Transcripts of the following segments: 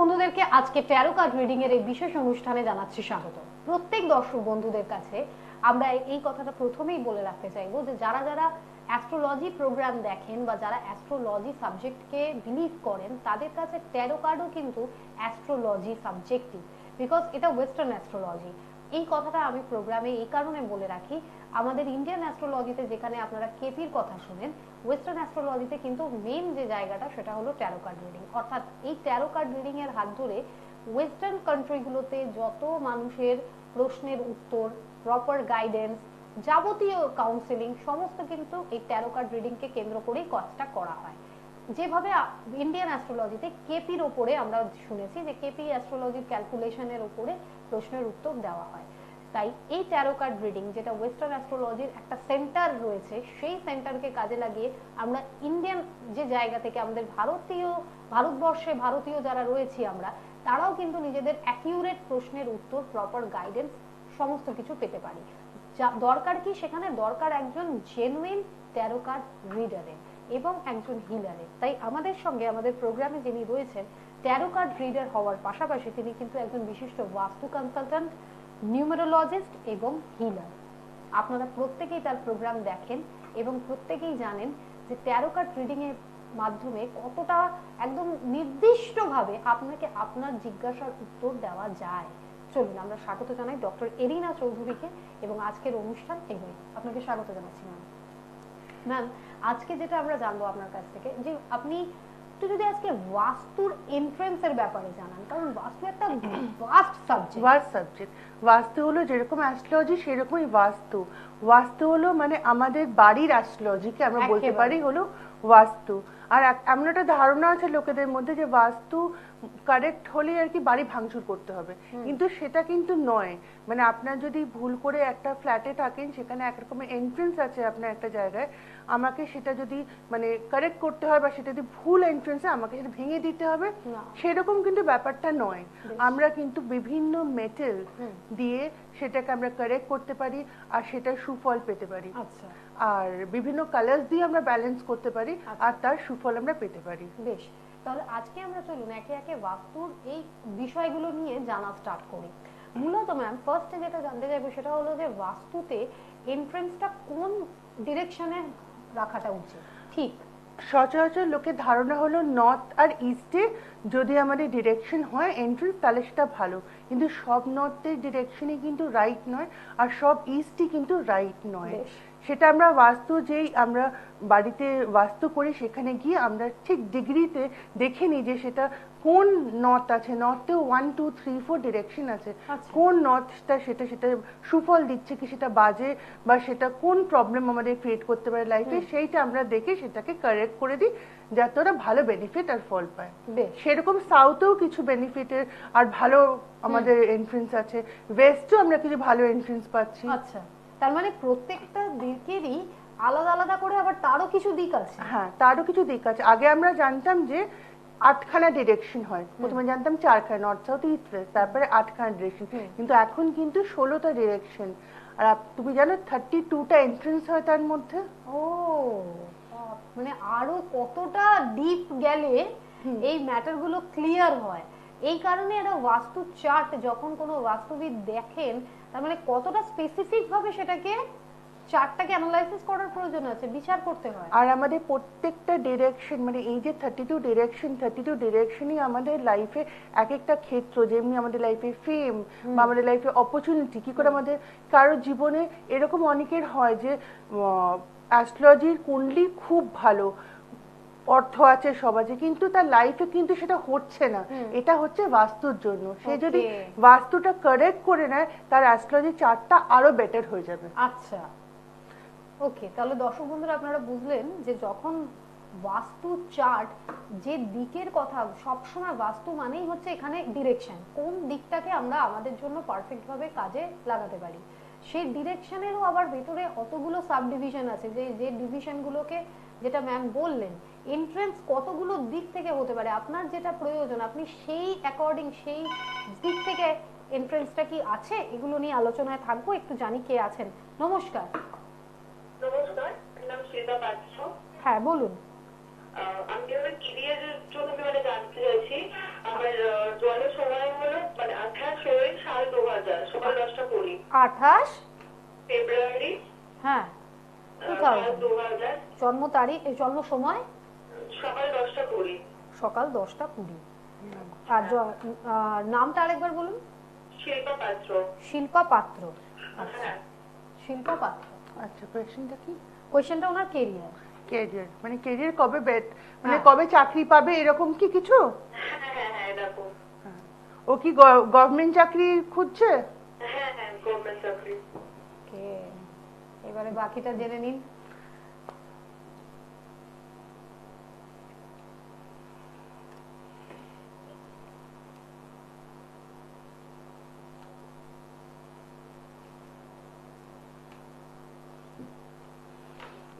বন্ধুদেরকে আজকে taro card reading এর এই বিশেষ অনুষ্ঠানে জানাচ্ছি স্বাগত। প্রত্যেক দর্শক বন্ধুদের কাছে আমরা এই কথাটা প্রথমেই বলে রাখতে চাইবো যে যারা যারা অ্যাস্ট্রোলজি প্রোগ্রাম দেখেন বা যারা অ্যাস্ট্রোলজি সাবজেক্টকে বিলিভ করেন তাদের কাছে ট্যারো কার্ডও কিন্তু অ্যাস্ট্রোলজি সাবজেক্টই, বিকজ এটা ওয়েস্টার্ন অ্যাস্ট্রোলজি। এই কথাটা আমি প্রোগ্রামে এই কারণে বলে রাখি, আমাদের ইন্ডিয়ান অ্যাস্ট্রোলজিতে যেখানে আপনারা কেপির কথা শুনেন, ওয়েস্টার্ন অ্যাস্ট্রোলজিতে কিন্তু মেইন যে জায়গাটা সেটা হলো ট্যারো কার্ড রিডিং। অর্থাৎ এই ট্যারো কার্ড রিডিং এর হাত ধরে ওয়েস্টার্ন কান্ট্রিগুলোতে যত মানুষের প্রশ্নের উত্তর, প্রপার গাইডেন্স, যাবতীয় কাউন্সেলিং সমস্ত কিন্তু এই ট্যারো কার্ড রিডিং কে কেন্দ্র করেই কাজটা করা হয়। যেভাবে ইন্ডিয়ান অ্যাস্ট্রোলজিতে কেপির ওপরে আমরা শুনেছি যে কেপি অ্যাস্ট্রোলজির ক্যালকুলেশনের ওপরে প্রশ্নের উত্তর দেওয়া হয়, তাই এই ট্যারো কার্ড রিডিং যেটা ওয়েস্টার্ন অ্যাস্ট্রোলজির একটা সেন্টার রয়েছে, সেই সেন্টারকে কাজে লাগিয়ে আমরা ইন্ডিয়ান যে জায়গা থেকে আমাদের ভারতবর্ষে ভারতীয় যারা রয়েছি আমরা, তারাও কিন্তু নিজেদের অ্যাকিউরেট প্রশ্নের উত্তর, প্রপার গাইডেন্স সমস্ত কিছু পেতে পারি। দরকার কি সেখানে? দরকার একজন জেনুইন ট্যারো কার্ড রিডারের এবং একজন হিলারের। তাই আমাদের সঙ্গে আমাদের প্রোগ্রামে যিনি রয়েছেন ট্যারো কার্ড রিডার হওয়ার পাশাপাশি তিনি কিন্তু একজন বিশিষ্ট বাস্তু কনসালট্যান্ট, নিউমেরোলজিস্ট এবং হিলার। আপনারা প্রত্যেকেই তার প্রোগ্রাম দেখেন এবং প্রত্যেকেই জানেন যে ট্যারো কার্ড রিডিং এর মাধ্যমে কতটা একদম নির্দিষ্টভাবে আপনাকে আপনার জিজ্ঞাসার উত্তর দেওয়া যায়। চলুন আমরা স্বাগত জানাই ডক্টর এরিনা চৌধুরীকে এবং আজকের অনুষ্ঠান এগোই। আপনাকে স্বাগত জানাচ্ছি ম্যাম। ম্যাম, আজকে যেটা আমরা জানবো আপনার কাছ থেকে, যে আপনি একটু যদি আজকে বাস্তুর এন্ট্রান্স এর ব্যাপারে জানান, কারণ বাস্তু একটা ভাস্ট সাবজেক্ট। বাস্তু হলো যেরকম অ্যাস্ট্রোলজি সেরকমই বাস্তু। বাস্তু হলো মানে আমাদের বাড়ির অ্যাস্ট্রোলজিকে আমরা বলতে পারি হলো বাস্তু। আর এমন একটা ধারণা আছে লোকেদের মধ্যে যে বাস্তু কারেক্ট হলে আর কি বাড়ি ভাঙচুর করতে হবে, কিন্তু সেটা কিন্তু নয়। মানে আপনার যদি ভুল করে একটা ফ্ল্যাটে থাকেন, সেখানে এক রকমের এন্ট্রেন্স আছে আপনার একটা জায়গায়, আমাকে সেটা যদি মানে কারেক্ট করতে হয় বা সেটা যদি ভুল এন্ট্রেন্সে আমাকে সেটা ভেঙে দিতে হবে, সেরকম কিন্তু ব্যাপারটা নয়। আমরা কিন্তু বিভিন্ন মেটেল দিয়ে সেটাকে আমরা কারেক্ট করতে পারি আর সেটার সুফল পেতে পারি। আচ্ছা। আর বিভিন্ন কালার্স দিয়ে আমরা ব্যালেন্স করতে পারি আর তার সুফল আমরা পেতে পারি। বেশ, তাহলে আজকে আমরা চলুন একে একে বাস্তুর এই বিষয়গুলো নিয়ে জানা স্টার্ট করি। মূলত ম্যাম ফার্স্টে যেটা জানতে চাইবো সেটা হলো যে বাস্তুতে এন্ট্রান্সটা কোন ডিরেকশনে রাখাটা উচিত? ঠিক সচরাচর লোকের ধারণা হলো নর্থ আর ইস্টে যদি আমাদের ডিরেকশন হয় এন্ট্রান্স, তাহলে সেটা ভালো। কিন্তু সব নর্থের ডিরেকশনই কিন্তু রাইট নয় আর সব ইস্টই কিন্তু রাইট নয়। সেটা আমরা বাস্তু যেই আমরা বাড়িতে বাস্তু করি সেখানে গিয়ে আমরা ঠিক ডিগ্রিতে দেখে নিই যে সেটা কোন নর্থ আছে। নর্থেও 1 2 3 4 ডিরেকশন আছে। কোন নর্থটা সেটা সুফল দিচ্ছে কি সেটা বাজে, বা সেটা কোন প্রবলেম আমাদের ক্রিয়েট করতে পারে লাইফে, সেইটা আমরা দেখে সেটাকে কারেক্ট করে দিই যাতে ওরা ভালো বেনিফিট আর ফল পায়। সেরকম সাউথেও কিছু বেনিফিটের আর ভালো আমাদের এন্ট্রেন্স আছে, ওয়েস্টেও আমরা কিছু ভালো এন্ট্রেন্স পাচ্ছি। আচ্ছা, তার মানে প্রত্যেকটা দিকেরই আলাদা আলাদা করে আবার তারও কিছু দিক আছে। হ্যাঁ, তারও কিছু দিক আছে। আগে আমরা জানতাম যে 8খানা ডিরেকশন হয়, প্রথমে জানতাম 4খানা, নর্থ সাউথ ইস্ট ওয়েস্ট, তারপরে 8খানা ডিরেকশন, কিন্তু এখন কিন্তু 16টা ডিরেকশন। আর তুমি জানো 32টা এন্ট্রেন্স হয় তার মধ্যে। ও, মানে আরো কতটা ডিপ গেলে এই ম্যাটার গুলো ক্লিয়ার হয়। এই কারণে একটা বাস্তু চার্ট যখন কোনো বাস্তুবিদ দেখেন, তার মানে কতটা স্পেসিফিক ভাবে সেটাকে চার্টটাকে অ্যানালাইসিস করার প্রয়োজন আছে, বিচার করতে হয়। আর আমাদের প্রত্যেকটা ডিরেকশন মানে এই যে 32 ডিরেকশনই আমাদের লাইফে এক একটা ক্ষেত্র, যেমনি আমাদের লাইফে ফেম বা আমাদের লাইফে অপরচুনিটি, কি করে আমাদের কারো জীবনে এরকম অনেকের হয় যে অ্যাস্ট্রোলজির কুণ্ডলী খুব ভালো, অর্থ আছে সব আছে, কিন্তু তার লাইফে কিন্তু সেটা হচ্ছে না। এটা হচ্ছে বাস্তুর জন্য। সে যদি বাস্তুটা কারেক্ট করে নেয় তার অ্যাস্ট্রোলজি চার্টটা আরো বেটার হয়ে যাবে। আচ্ছা, ওকে, তাহলে দর্শক বন্ধুরা আপনারা বুঝলেন যে যখন বাস্তু চার্ট যে দিকের কথা, সবসময় বাস্তু মানেই হচ্ছে এখানে ডিরেকশন, কোন দিকটাকে আমরা আমাদের জন্য পারফেক্ট ভাবে কাজে লাগাতে পারি। সেই ডিরেকশনেরও আবার ভেতরে অতগুলো সাব ডিভিশন আছে, যে ডিভিশনগুলোকে যেটা ম্যাম বললেন, এন্ট্রান্স কতগুলো দিক থেকে হতে পারে, আপনার যেটা প্রয়োজন আপনি সেই অ্যাকর্ডিং সেই দিক থেকে এন্ট্রান্সটা কি আছে, এগুলো নিয়ে আলোচনায় থাকবো। একটু জানি কে আছেন। নমস্কার। নমস্কার, নাম শ্বেতা পাত্র। হ্যাঁ, বলুন। আমি আমার ক্যারিয়ারের জন্য জানতে চাইছি। আমার জন্মের সময় হলো মানে 28/6/2000 সকাল 10:20 28 ফেব্রুয়ারি হ্যাঁ সাল 2000 2000 জন্ম তারিখ জন্ম সময় সকাল 10:20 সকাল 10:20। আর নামটা আরেকবার বলুন। শিল্পা পাত্র। শিল্পা পাত্র। আচ্ছা হ্যাঁ শিল্পা পাত্র। আচ্ছা কোয়েশ্চেনটা কি? কোয়েশ্চেনটা ওনার কেরিয়ার। ক্যারিয়ার মানে ক্যারিয়ার কবে মানে হ্যাঁ। কবে চাকরি পাবে এরকম কি কিছু? হ্যাঁ এরকম। ও কি গভর্নমেন্ট চাকরি খুঁজছে? হ্যাঁ গভর্নমেন্ট চাকরি। ওকে এবারে বাকিটা জেনে নিন।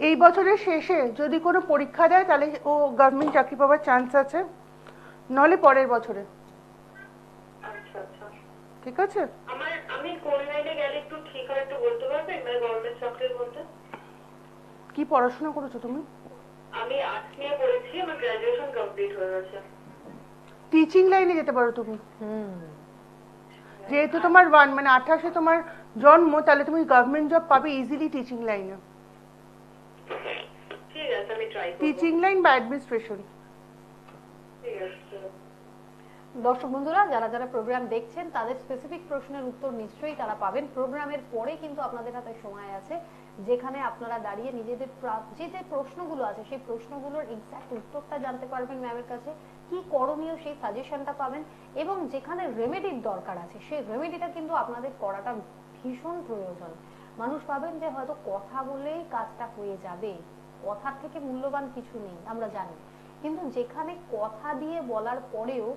এই বছরের শেষে যদি কোনো পরীক্ষা দেয় তাহলে ও গভর্নমেন্ট চাকরি পাওয়ার চান্স আছে, নলে পরের বছরে। আচ্ছা আচ্ছা ঠিক আছে? আমি কোন লাইনে গেলে একটু ঠিক হয় একটু বলতে পারবেন মানে গভর্নমেন্ট চাকরির মধ্যে? কি পড়াশোনা করেছো তুমি? আমি আর্টস নিয়ে পড়েছি, আমার গ্রাজুয়েশন কমপ্লিট হয়ে গেছে। টিচিং লাইনে যেতে পারো তুমি, হুম যেহেতু তোমার মানে 28-এ তোমার জন্ম, তাহলে তুমি গভর্নমেন্ট জব পাবে ইজিলি টিচিং লাইনে। ঠিক আছে আমি ট্রাই করব। টিচিং লাইন বা অ্যাডমিনিস্ট্রেশন। ঠিক আছে। দর্শক বন্ধুরা যারা যারা প্রোগ্রাম দেখছেন তাদের স্পেসিফিক প্রশ্নের উত্তর নিশ্চয়ই তারা পাবেন। প্রোগ্রামের পরে কিন্তু আপনাদের হাতে সময় আছে যেখানে আপনারা দাঁড়িয়ে নিজেদের যে প্রশ্নগুলো আছে সেই প্রশ্নগুলোর এক্সাক্ট উত্তরটা জানতে পারবেন ম্যামের কাছে, কি করণীয় সেই সাজেশনটা পাবেন, এবং যেখানে রেমেডির দরকার আছে সেই রেমেডিটা কিন্তু আপনাদের করাটা ভীষণ প্রয়োজন। মানুষ ভাবেন যে হয়তো কথা বললেই কাজটা হয়ে যাবে, কথার থেকে মূল্যবান কিছু নেই আমরা জানি, কিন্তু যেখানে কথা দিয়ে বলার পরেও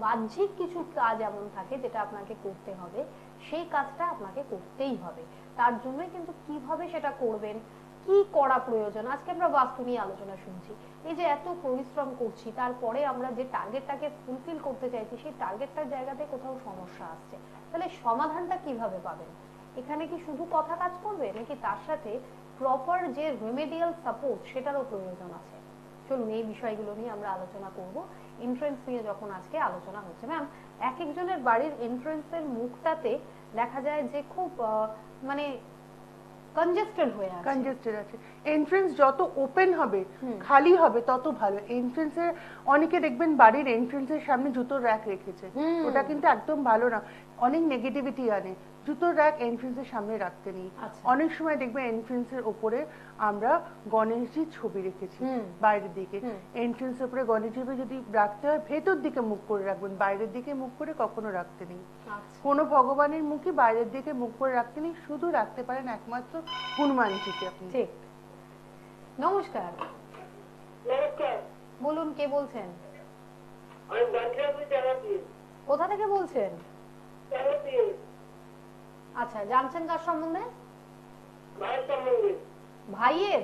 বাহ্যিক কিছু কাজ এমন থাকে যেটা আপনাকে করতে হবে, সেই কাজটা আপনাকে করতেই হবে। তার জন্যই কিন্তু কিভাবে সেটা করবেন, কি করা প্রয়োজন, আজকে আমরা বাস্তু নিয়ে আলোচনা শুনছি। এই যে এত পরিশ্রম করছি তারপরে আমরা যে টার্গেটটাকে ফুলফিল করতে চাইছি সেই টার্গেটটার জায়গাতে কোথাও সমস্যা আসছে, তাহলে সমাধানটা কিভাবে পাবেন? এখানে কি শুধু কথা কাজ করবে নাকি তার সাথে প্রপার যে রেমেডিয়াল সাপোর্ট সেটারও প্রয়োজন আছে? চলুন এই বিষয়গুলো নিয়ে আমরা আলোচনা করব। এন্ট্রান্স নিয়ে যখন আজকে আলোচনা হচ্ছে, ম্যাম এক একজনের বাড়ির এন্ট্রান্সের মুখটাতে দেখা যায় যে খুব মানে কনজেস্টেড হয়ে আছে। কনজেস্টেড আছে। এন্ট্রান্স যত ওপেন হবে খালি হবে তত ভালো। এন্ট্রান্সে অনেকে দেখবেন বাড়ির এন্ট্রান্সের সামনে জুতোর র‍্যাক রেখেছে, ওটা কিন্তু একদম ভালো না, অনেক নেগেটিভিটি আনে। জুতোর র‍্যাক এন্ট্রান্সের সামনে রাখতে নেই। অনেক সময় দেখবেন এন্ট্রান্সের উপরে আমরা গণেশজির ছবি রেখেছি বাইরের দিকে, এন্ট্রান্সের উপরে গণেশজিকে যদি রাখতে হয় ভেতর দিকে মুখ করে রাখবেন, বাইরের দিকে মুখ করে কখনো রাখতে নেই। কোনো ভগবানের মুখই বাইরের দিকে মুখ করে রাখতে নেই, শুধু রাখতে পারেন একমাত্র হনুমানজিকে আপনি। ঠিক। নমস্কার। নমস্কার। বলুন কে বলছেন? আমি বান্দ্রাপুর চালাচ্ছি। কোথা থেকে বলছেন? চালাচ্ছি। আচ্ছা জানছেন কার সম্বন্ধে? ভাই সম্বন্ধে। ভাইয়ের?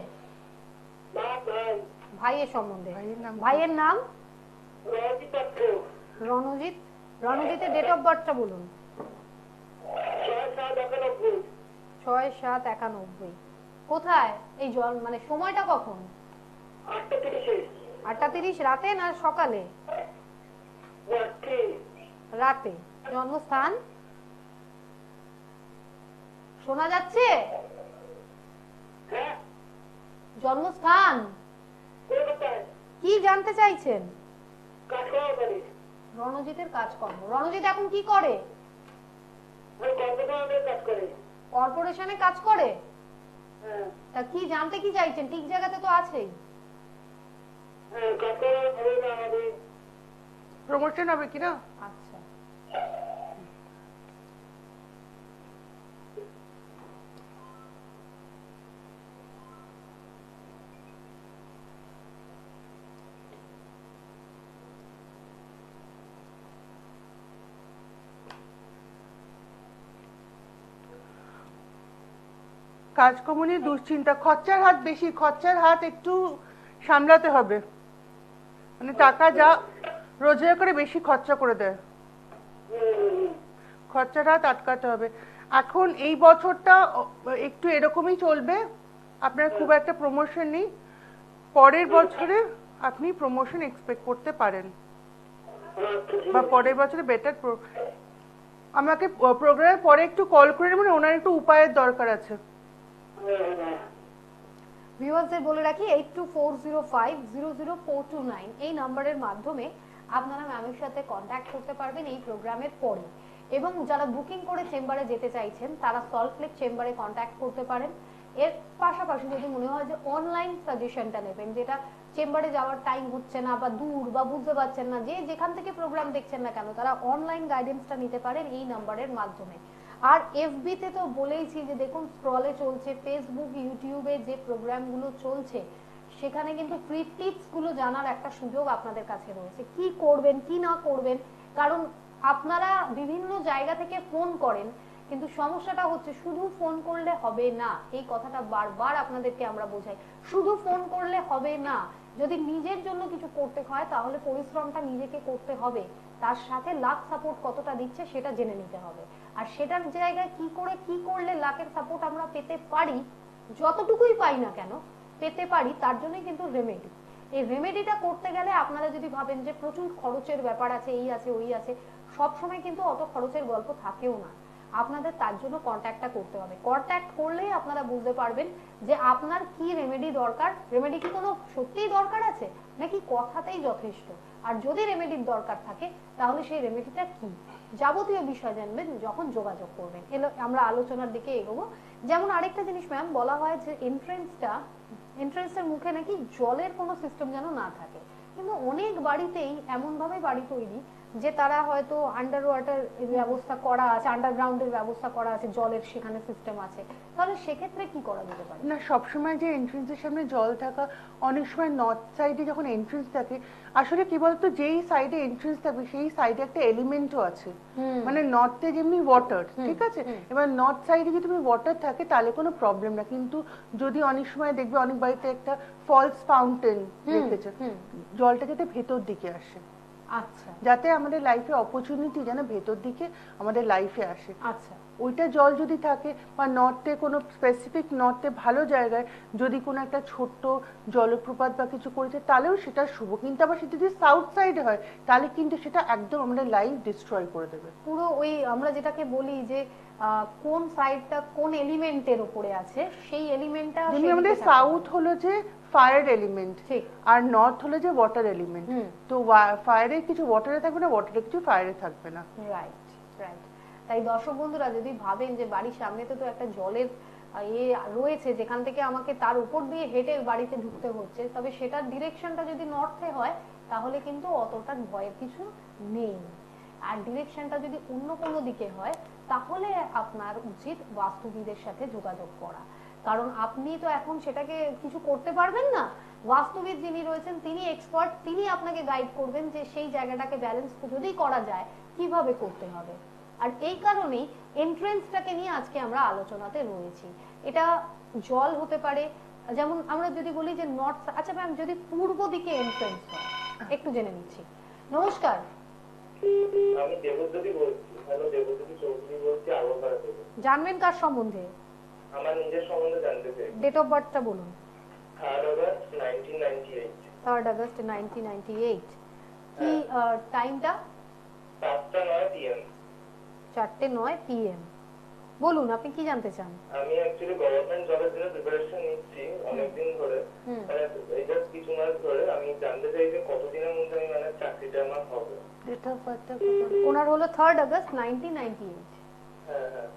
ভাই। ভাইয়ের সম্বন্ধে। ভাইয়ের নাম? ভাইয়ের নাম? রণজিৎ পাত্র। রণজিৎ। রণজিতের ডেট অফ বার্থটা বলুন। 6/7/91। 6/7/91। কোথায় এই মানে সময়টা কখন? 8:30। 8:30 রাতে না সকালে? রাতে। জন্মস্থান শোনা যাচ্ছে? হ্যাঁ। জন্মস্থান কলকাতায়। কি জানতে চাইছেন? কাজকর্ম করি। রণজিতের কাজকর্ম। রণজিৎ এখন কি করে? আমি কর্পোরেশনে কাজ করি। কর্পোরেশনে কাজ করে? হ্যাঁ। তা কি জানতে কি চাইছেন? ঠিক জায়গাতে তো আছেই। হ্যাঁ কাজকর্ম হবে না আমাদের। প্রমোশন হবে কিনা? আচ্ছা কাজকর্ম নিয়ে দুশ্চিন্তা, খরচার হাত বেশি, খরচার হাত একটু সামলাতে হবে। মানে টাকা যা রোজগার করে বেশি খরচা করে দেয়, খরচার হাত আটকাতে হবে। এখন এই বছরটা একটু এরকমই চলবে, আপনার খুব একটা প্রমোশন নেই, পরের বছরে আপনি প্রমোশন এক্সপেক্ট করতে পারেন। বা পরের বছরে বেটার আমাকে প্রোগ্রামের পরে একটু কল করে নেবেন, ওনার একটু উপায়ের দরকার আছে। ভিউয়ার্সদের বলে রাখি 8240500429 এই নাম্বারের মাধ্যমে আপনারা ম্যামের সাথে কন্ট্যাক্ট করতে পারবেন এই প্রোগ্রামের পরে। এবং যারা বুকিং করে চেম্বারে যেতে চাইছেন তারা সল্ট লেক চেম্বারে কন্ট্যাক্ট করতে পারেন। এর পাশাপাশি যদি মনে হয় যে অনলাইন সাজেশনটা নেবেন, যেটা চেম্বারে যাওয়ার টাইম হচ্ছে না বা দূর বা বুঝতে পারছেন না, যে যেখান থেকে প্রোগ্রাম দেখছেন না কেন, তারা অনলাইন গাইডেন্সটা নিতে পারেন এই নাম্বারের মাধ্যমে। আর এফবি তে তো বলেইছি যে দেখুন স্ক্রলে চলছে, ফেসবুক ইউটিউবে যে প্রোগ্রামগুলো চলছে সেখানে কিন্তু ফ্রি টিপস গুলো জানার একটা সুযোগ আপনাদের কাছে রয়েছে, কি করবেন কি না করবেন। কারণ আপনারা বিভিন্ন জায়গা থেকে ফোন করেন, কিন্তু সমস্যাটা হচ্ছে শুধু ফোন করলে হবে না, এই কথাটা বারবার আপনাদেরকে আমরা বোঝাই। শুধু ফোন করলে হবে না, যদি নিজের জন্য কিছু করতে হয় তাহলে পরিশ্রমটা নিজেকে করতে হবে, তার সাথে লাক সাপোর্ট কতটা দিচ্ছে সেটা জেনে নিতে হবে। আর সেটার জায়গায় কি করে কি করলে লাকের সাপোর্ট আমরা পেতে পারি, যতটুকুই পাই না কেন পেতে পারি, তার জন্যই কিন্তু রেমেডি। এই রেমেডিটা করতে গেলে আপনারা যদি ভাবেন যে প্রচুর খরচের ব্যাপার আছে, এই আছে ওই আছে, সবসময় কিন্তু অত খরচের গল্প থাকেও না। আপনাদের তার জন্য কন্ট্যাক্টটা করতে হবে। কন্ট্যাক্ট করলেই আপনারা বুঝতে পারবেন যে আপনার কি রেমেডি দরকার, রেমেডি কি কোনো সত্যিই দরকার আছে নাকি কথাতেই যথেষ্ট। আর যদি রেমেডির দরকার থাকে তাহলে সেই রেমেডিটা কি, যাবতীয় বিষয় জানবেন যখন যোগাযোগ করবেন। এলো আমরা আলোচনার দিকে এগোবো। যেমন আরেকটা জিনিস ম্যাম বলা হয় যে এন্ট্রান্সের মুখে নাকি জলের কোনো সিস্টেম যেন না থাকে, কিন্তু অনেক বাড়িতেই এমন ভাবে বাড়ি তৈরি যে তারা হয়তো আন্ডার ওয়াটার ব্যবস্থা করা আছে, আন্ডারগ্রাউন্ডের ব্যবস্থা করা আছে, জলের সেখানে সিস্টেম আছে, তাহলে সেক্ষেত্রে কি করা যেতে পারে? না, সবসময় যে এন্ট্রেন্সের সামনে জল থাকা, অনেক সময় নর্থ সাইডে যখন এন্ট্রেন্স থাকে, আসলে কি বলতো, যেই সাইডে এন্ট্রেন্স থাকবে সেই সাইডে একটা এলিমেন্টও আছে, মানে নর্থে যেমনি ওয়াটার, ঠিক আছে, এবার নর্থ সাইডে যদি তুমি ওয়াটার থাকে তাহলে কোনো প্রবলেম না। কিন্তু যদি অনেক সময় দেখবে অনেক বাড়িতে একটা ফলস ফাউন্টেন রেখেছে, জলটা যাতে ভেতর দিকে আসে, আচ্ছা, যাতে আমাদের লাইফে অপরচুনিটি যেন ভেতর দিকে আমাদের লাইফে আসে। আচ্ছা, ওইটা জল যদি থাকে, বা নর্থে কোনো স্পেসিফিক নর্থে ভালো জায়গায় যদি কোনো একটা ছোট্ট জলপ্রপাত বা কিছু করেছে তাহলেও সেটা শুভ। কিন্তু আবার সেটা যদি সাউথ সাইডে হয় তাহলে কিন্তু সেটা একদম আমাদের লাইফ ডিস্ট্রয় করে দেবে। পুরো ওই আমরা যেটাকে বলি যে কোন সাইডটা কোন এলিমেন্টের উপরে আছে সেই এলিমেন্টটা, যেমনি আমাদের সাউথ হলো যে ফায়ার এলিমেন্ট, ঠিক, আর নর্থ হলো যে ওয়াটার এলিমেন্ট, তো ফায়ারে কিছু ওয়াটারে থাকবে না, ওয়াটারে কিছু ফায়ারে থাকবে না। Right right. তাই দর্শক বন্ধুরা যদি ভাবেন যে বাড়ির সামনে তো একটা জলের রয়েছে যেখান থেকে আমাকে তার উপর দিয়ে হেঁটে বাড়িতে ঢুকতে হচ্ছে, তবে সেটার ডিরেকশনটা যদি নর্থে হয় তাহলে কিন্তু অতটা ভয়ের কিছু নেই। আর ডিরেকশনটা যদি অন্য কোনো দিকে হয় তাহলে আপনার উচিত বাস্তুবিদের সাথে যোগাযোগ করা, কারণ আপনি তো এখন সেটাকে কিছু করতে পারবেন না। বাস্তুবিদ যিনি রয়েছেন তিনি এক্সপার্ট, তিনি আপনাকে গাইড করবেন যে সেই জায়গাটাকে ব্যালেন্স যদি করা যায় কিভাবে করতে হবে। আর এই কারণেই এন্ট্রেন্সটাকে নিয়ে আজকে আমরা আলোচনাতে রয়েছি। এটা জল হতে পারে, যেমন আমরা যদি বলি যে নর্থ, আচ্ছা ম্যাম যদি পূর্ব দিকে এন্ট্রেন্স হয়, একটু জেনে নিচ্ছি। নমস্কার, আমি দেবজ্যোতি বলছি। হ্যালো, দেবজ্যোতি চৌধুরী বলছি আগরপাড়া থেকে। জানবেন কার সম্বন্ধে? আমার নিজের সম্বন্ধে জানতে চাই। ডেট অফ বার্থটা বলুন। 3rd August 1998। 3rd August 1998। কি টাইমটা? 7:09 PM। 4:09 PM। বলুন আপনি কি জানতে চান? আমি অ্যাকচুয়ালি গভর্নমেন্ট জবের জন্য প্রিপারেশন নিচ্ছি অনেকদিন ধরে, মানে এই জাস্ট কিছু মাস ধরে। আমি জানতে চাই যে কতদিনের মধ্যে আমি মানে চাকরিটা আমার হবে। ডেট অফ বার্থটা ওনার হলো 3rd August 1998। হ্যাঁ হ্যাঁ।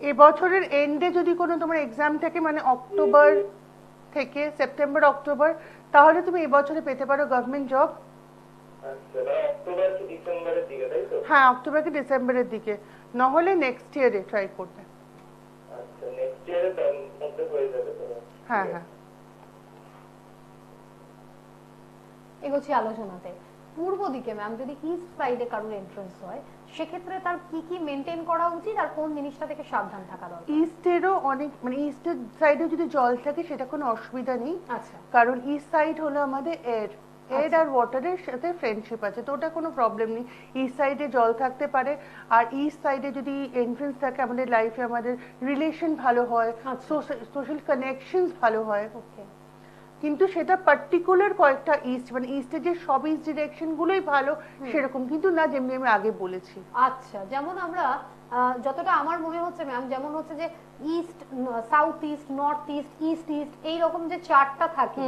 এবছরের এন্ডে যদি কোনো তোমার এক্সাম থাকে, মানে অক্টোবর থেকে সেপ্টেম্বর অক্টোবর, তাহলে তুমি এবছরে পেতে পারো গভর্নমেন্ট জব। আচ্ছা, মানে অক্টোবর কি ডিসেম্বরের দিকে, তাই তো? হ্যাঁ, অক্টোবর কি ডিসেম্বরের দিকে, না হলে নেক্সট ইয়ারে ট্রাই করবে। আচ্ছা, নেক্সট ইয়ারের মধ্যে হয়ে যাবে তো? হ্যাঁ হ্যাঁ। এগোচ্ছি আলোচনাতে। পূর্ব দিকে ম্যাম যদি ইস্ট সাইডে কারোর এন্ট্রেন্স হয় সেক্ষেত্রে তার কি কি মেনটেন করা উচিত আর কোন জিনিসটা থেকে সাবধান থাকা দরকার? ইস্টেরও অনেক, মানে ইস্টের সাইডে যদি জল থাকে সেটা কোনো অসুবিধা নেই। আচ্ছা, কারণ ইস্ট সাইড হলো আমাদের এয়ার, এয়ার আর ওয়াটারের সাথে ফ্রেন্ডশিপ আছে, তো ওটা কোনো প্রবলেম নেই। ইস্ট সাইডে জল থাকতে পারে, আর ইস্ট সাইডে যদি এন্ট্রেন্স থাকে আমাদের লাইফে আমাদের রিলেশন ভালো হয়, সোশ্যাল কানেকশনস ভালো হয়। ওকে, কিন্তু সেটা পার্টিকুলার কয়েকটা ইস্ট, মানে ইস্টে যে সব ইস্ট ডিরেকশন গুলোই ভালো সেরকম কিন্তু না, যেমনি আমি আগে বলেছি। আচ্ছা, যেমন আমরা যতটা আমার মনে হচ্ছে ম্যাম, যেমন হচ্ছে যে east, south east, north east, east east, এইরকম যে চারটা থাকে,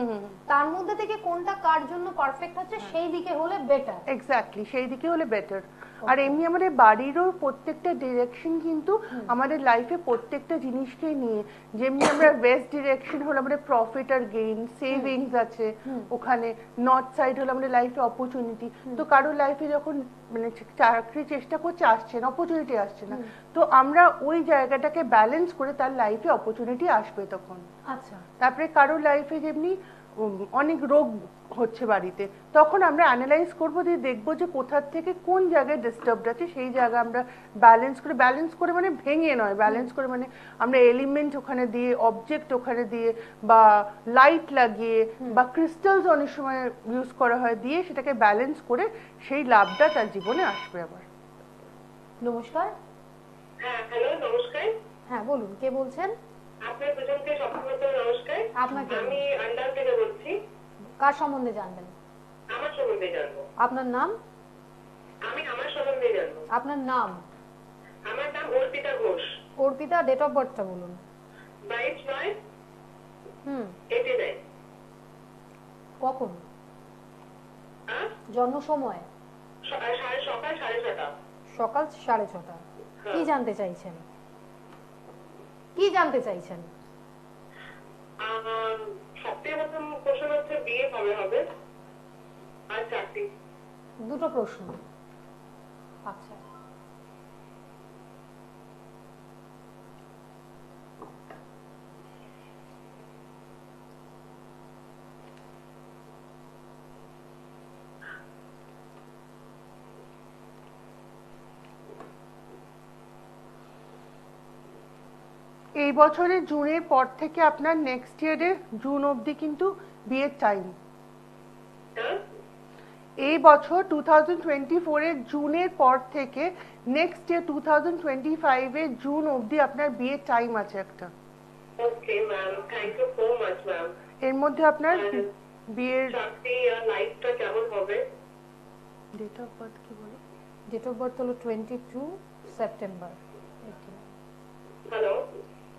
তার মধ্যে থেকে কোনটা কার জন্য পারফেক্ট হচ্ছে সেই দিকে হলে বেটার। এক্স্যাক্টলি, সেই দিকে হলে বেটার। আর এমনি আমাদের বাড়িরও প্রত্যেকটা ডিরেকশন কিন্তু আমাদের লাইফে প্রত্যেকটা জিনিসকে নিয়ে, যেমনি আমরা ওয়েস্ট ডিরেকশন হলো আমাদের প্রফিট আর গেইন, সেভিংস আছে ওখানে, নর্থ সাইড হলো আমাদের লাইফে অপরচুনিটি। তো কারোর লাইফে যখন মানে চাকরি চেষ্টা করছে, আসছে না, অপরচুনিটি আসছে না, তো আমরা ওই জায়গাটাকে ব্যালেন্স করে তার লাইফে অপরচুনিটি আসবে তখন। আচ্ছা, তারপরে কারোর লাইফে যেমনি অনেক রোগ হচ্ছে বাড়িতে, তখন আমরা অ্যানালাইজ করবো, দিয়ে দেখবো যে কোথার থেকে কোন জায়গায় ডিস্টার্বড আছে, সেই জায়গা আমরা ব্যালেন্স করে মানে ভেঙে নয়, ব্যালেন্স করে মানে আমরা এলিমেন্ট ওখানে দিয়ে, অবজেক্ট ওখানে দিয়ে, বা লাইট লাগিয়ে, বা ক্রিস্টালস অনেক সময় ইউজ করা হয়, দিয়ে সেটাকে ব্যালেন্স করে সেই লাভটা তার জীবনে আসবে আবার। নমস্কার। হ্যাঁ, হ্যালো, নমস্কার। হ্যাঁ বলুন, কে বলছেন? আপনার দুজনকে সপ্রথমত নমস্কার। আপনাকে। আমি আন্ডার থেকে বলছি। কার সম্বন্ধে জানবেন? আমার সম্বন্ধে জানবো। আপনার নাম? আমি আমার সম্বন্ধে জানবো। আপনার নাম? আমার নাম অর্পিতা ঘোষ। অর্পিতা, ডেট অফ বার্থটা বলুন। 22/9/89। কখন? জন্ম সময়? সকাল 6:30। সকাল 6:30। কি জানতে চাইছেন? কি জানতে চাইছেন? সবথেকে প্রথম প্রশ্ন হচ্ছে বিয়ে কবে হবে, আর চাকরি। দুটো প্রশ্ন। আচ্ছা, এই বছরের জুনের পর থেকে আপনার নেক্সট ইয়ারে জুন অবধি কিন্তু বিয়ের টাইম। এই বছর 2024 এর জুনের পর থেকে নেক্সট ইয়ার 2025 এর জুন অবধি আপনার বিয়ের টাইম আছে একটা। Okay ma'am, thank you so much ma'am. এর মধ্যে আপনার বিয়ের চাকরি আর লাইফটা কেমন হবে? ডেট অফ বার্থ কি বলে? ডেট অফ বার্থ হলো 22 সেপ্টেম্বর। হ্যালো,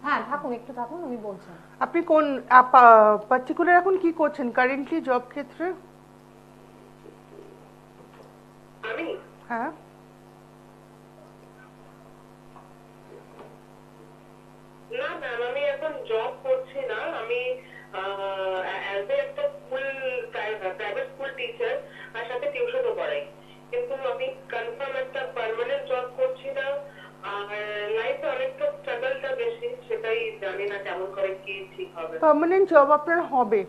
হ্যাঁ থাকুন, একটু থাকুন, উনি বলছেন। আপনি কোন পার্টিকুলার এখন কি করছেন কারেন্টলি জব ক্ষেত্রে? আমি হ্যাঁ, না ম্যাম, আমি এখন জব করছি না। আমি অ্যাজ একটা প্রাইভেট স্কুল টিচার, আর সাথে টিউশনও পড়াই। কিন্তু আমি কনফার্ম একটা পার্মানেন্ট জব করছি না। আর লাইফে অনেকটা স্ট্রাগলটা বেশি, সেটাই জানি না কেমন করে কি ঠিক হবে। পার্মানেন্ট জব আপনার হবে,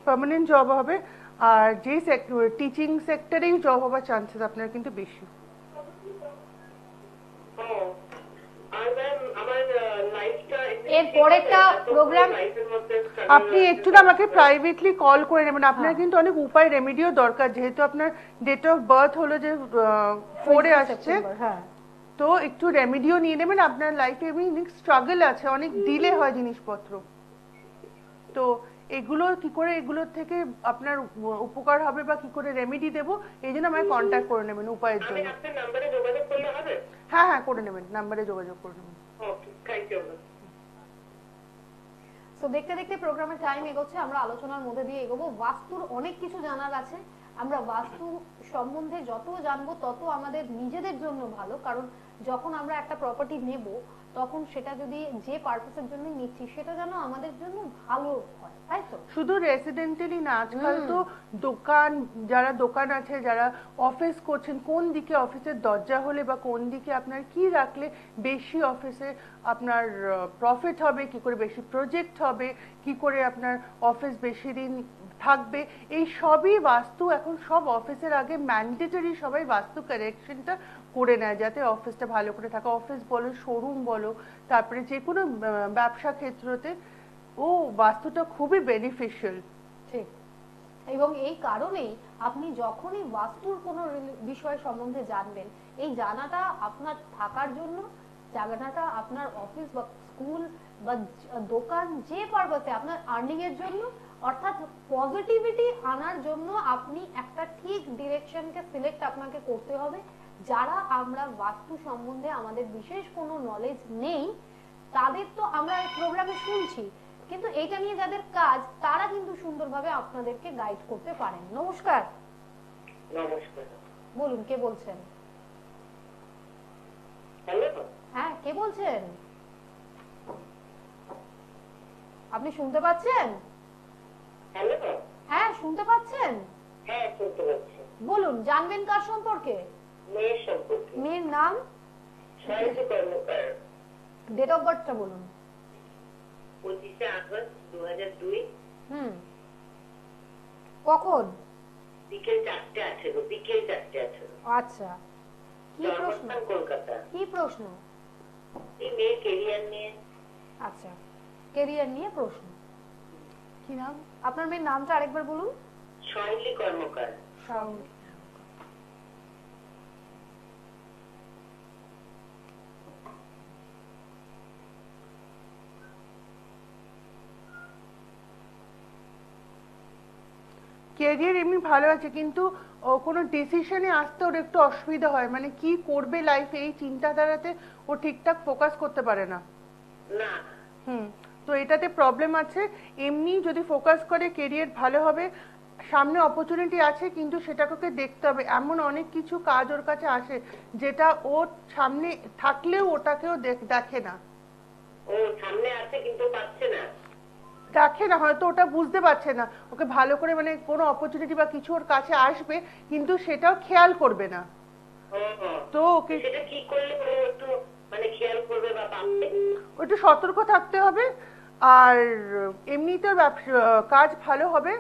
পার্মানেন্ট জব হবে। আর যে টিচিং সেক্টরেই জব হওয়ার চান্সেস আপনার কিন্তু বেশি। এর পরেরটা প্রোগ্রাম আপনি একটু না আমাকে প্রাইভেটলি কল করে নেবেন। আপনার কিন্তু অনেক উপায় রেমেডিও দরকার, যেহেতু আপনার ডেট অফ বার্থ হলো যে 4 এ আসছে, হ্যাঁ, তো একটু রেমেডিও নিয়ে নেবেন। আপনার লাইফে অনেক স্ট্রাগল আছে, অনেক ডিলে হয় জিনিসপত্র, তো এগুলো কি করে, এগুলোর থেকে আপনার উপকার হবে বা কি করে রেমেডি দেবো, এই জন্য আমায় কন্ট্যাক্ট করে নেবেন উপায়ের জন্য। আপনার নাম্বারে যোগাযোগ করলে হবে? হ্যাঁ হ্যাঁ, করে নেবেন, নাম্বারে যোগাযোগ করে নেবেন। ওকে, থ্যাংক ইউ। তো দেখতে দেখতে প্রোগ্রামের টাইম এগোচ্ছে, আমরা আলোচনার মধ্যে দিয়ে এগোবো। বাস্তুর অনেক কিছু জানার আছে, আমরা বাস্তু সম্বন্ধে যত জানবো তত আমাদের নিজেদের জন্য ভালো, কারণ যখন আমরা একটা প্রপার্টি নেব তখন সেটা যদি যে পারপাসের জন্য নিচ্ছি সেটা যেন আমাদের জন্য ভালো হয়, তাই তো? শুধু রেসিডেন্টালি না, আজকাল তো দোকান, যারা দোকান আছে, যারা অফিস করছেন, কোন দিকে অফিসের দরজা হলে বা কোন দিকে আপনার কি রাখলে বেশি অফিসে আপনার প্রফিট হবে, কি করে বেশি প্রজেক্ট হবে, কি করে আপনার অফিস বেশি দিন থাকবে, এই সবই বাস্তু এখন সব অফিসের আগে ম্যান্ডেটরি সবাই বাস্তু কারেকশনটা করে নেয়, যাতে অফিসটা ভালো করে থাকে। অফিস বলো, শোরুম বলো, তারপরে যে কোনো ব্যবসা ক্ষেত্রতে ও বাস্তুটা খুবই বেনিফিশিয়াল। ঠিক। এবং এই কারণেই আপনি যখনই বাস্তুর কোনো বিষয় সম্বন্ধে জানবেন, এই জানাটা আপনার থাকার জন্য, জানাটা আপনার অফিস বা স্কুল বা দোকান, যে পারপাসে আপনার আর্নিং এর জন্য, অর্থাৎ পজিটিভিটি আনার জন্য আপনি একটা ঠিক ডিরেকশনকে সিলেক্ট আপনাকে করতে হবে। যারা আমরা বাস্তু সম্বন্ধে আমাদের বিশেষ কোনো নলেজ নেই, তাদের তো আমরা এই প্রোগ্রামে শুনছি, কিন্তু এটা নিয়ে যাদের কাজ, তারা কিন্তু সুন্দরভাবে আপনাদেরকে গাইড করতে পারেন। নমস্কার। নমস্কার। বলুন, কে বলছেন? হ্যালো। হ্যাঁ, কে বলছেন? আপনি শুনতে পাচ্ছেন? হ্যালো। হ্যাঁ, শুনতে পাচ্ছেন? হ্যাঁ, শুনতে পাচ্ছি। বলুন, জানবেন কার সম্পর্কে? মেয়ের সম্পর্কে। মেয়ের নাম? সাহিত্য কর্মকার। ডেট অফ বার্থটা বলুন। 25শে আগস্ট 2002। কখন? বিকেল 4:18। বিকেল 4:18। আচ্ছা, কি প্রশ্ন? জন্মস্থান কলকাতা। কি প্রশ্ন? এই মেয়ের কেরিয়ার নিয়ে। আচ্ছা, ক্যারিয়ার নিয়ে প্রশ্ন। কি নাম? আপনার মেয়ের নামটা আরেকবার বলুন। শৈলী কর্মকার। ক্যারিয়ার এমনি ভালো আছে, কিন্তু ও কোনো ডিসিশনে আসতে ওর একটু অসুবিধা হয়, মানে কি করবে লাইফে এই চিন্তাধারাতে ও ঠিকঠাক ফোকাস করতে পারে না। না। তো এটাতে প্রবলেম আছে। এমনি যদি ফোকাস করে ক্যারিয়ার ভালো হবে, সামনে অপরচুনিটি আছে, কিন্তু সেটাকে ওকে দেখতে হবে। এমন অনেক কিছু কাজ ওর কাছে আসে যেটা ওর সামনে থাকলেও ওটাকেও দেখে না। ও সামনে আছে কিন্তু পাচ্ছে না। দেখে না, হয়তো ওটা বুঝতে পারছে না। ওকে ভালো করে, মানে কোনো অপরচুনিটি বা কিছু ওর কাছে আসবে, কিন্তু সেটাও খেয়াল করবে না। তো ওকে সেটা কি করলে ও একটু মানে খেয়াল করবে বা পাবে? একটু সতর্ক থাকতে হবে। আর এমনিতে কাজ ভালো হবে।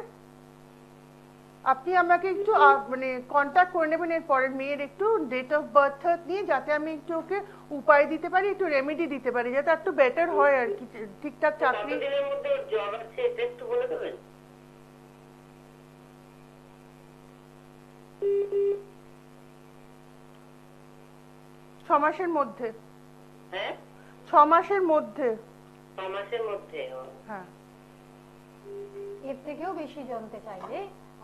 আপনি আমাকে একটু মানে কন্ট্যাক্ট করে নেবেন এর পরের মেয়ের একটু ডেট অফ বার্থ নিয়ে, যাতে আমি একটু ওকে উপায় দিতে পারি, একটু রেমেডি দিতে পারি, যাতে একটু বেটার হয় আর কি, ঠিকঠাক চাকরি। কতদিনের মধ্যে জব আছে এটা একটু বলে দেবেন? ছ মাসের মধ্যে। হ্যাঁ, 6 মাসের মধ্যে। 6 মাসের মধ্যে। হ্যাঁ। এর থেকেও বেশি জানতে চাইলে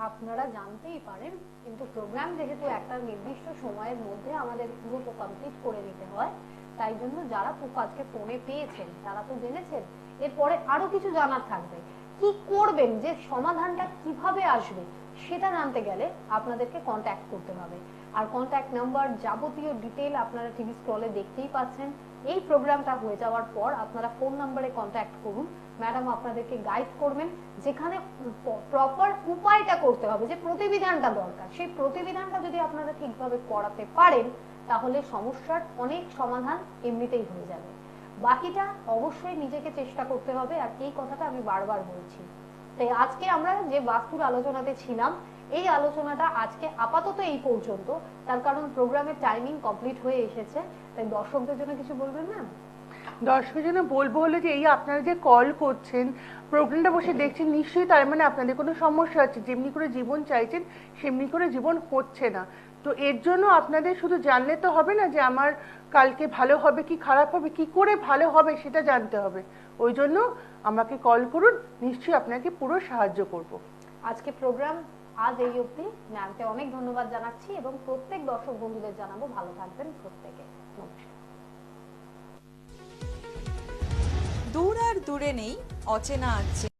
আপনারা জানতেই পারেন, কিন্তু প্রোগ্রাম যেহেতু একটা নির্দিষ্ট সময়ের মধ্যে আমাদের পুরো কমপ্লিট করে দিতে হয়, তাই জন্য যারা আজকে ফোনে পেয়েছেন তারা তো জেনেছেন। এরপরে আরো কিছু জানার থাকবে, কি করবেন, যে সমাধানটা কিভাবে আসবে, সেটা জানতে গেলে আপনাদেরকে কন্ট্যাক্ট করতে হবে। আর কন্ট্যাক্ট নাম্বার, যাবতীয় ডিটেল আপনারা টিভি স্ক্রলে দেখতেই পাচ্ছেন। এই প্রোগ্রামটা হয়ে যাওয়ার পর আপনারা ফোন নাম্বারে কন্ট্যাক্ট করুন, ম্যাডাম আপনাদেরকে গাইড করবেন। যেখানে প্রপার উপায়টা করতে হবে, যে প্রতিবিধানটা দরকার, সেই প্রতিবিধানটা যদি আপনারা ঠিকভাবে করাতে পারেন, তাহলে সমস্যার অনেক সমাধান এমনিতেই হয়ে যাবে। বাকিটা অবশ্যই নিজেকে চেষ্টা করতে হবে, আর এই কথাটা আমি বারবার বলছি। তাই আজকে আমরা যে বাস্তুর আলোচনাতে ছিলাম, এই আলোচনাটা আজকে আপাতত এই পর্যন্ত, তার কারণ প্রোগ্রামের টাইমিং কমপ্লিট হয়ে এসেছে। তাই দর্শকদের জন্য কিছু বলবেন না? দর্শকের জন্য বলবো হলো যে, এই আপনারা যে কল করছেন, প্রোগ্রামটা বসে দেখছেন, নিশ্চয়ই তার মানে আপনাদের কোনো সমস্যা আছে। যেমনি করে জীবন চাইছেন সেমনি করে জীবন হচ্ছে না। তো এর জন্য আপনাদের শুধু জানলে তো হবে না যে আমার কালকে ভালো হবে কি খারাপ হবে, কি করে ভালো হবে সেটা জানতে হবে। ওই জন্য আমাকে কল করুন, নিশ্চয়ই আপনাকে পুরো সাহায্য করব। আজকে প্রোগ্রাম আজ এই অবধি। ম্যামকে অনেক ধন্যবাদ জানাচ্ছি এবং প্রত্যেক দর্শক বন্ধুদের জানাবো ভালো থাকবেন প্রত্যেকে। নমস্কার। দূর আর দূরে নেই অচেনা আছে।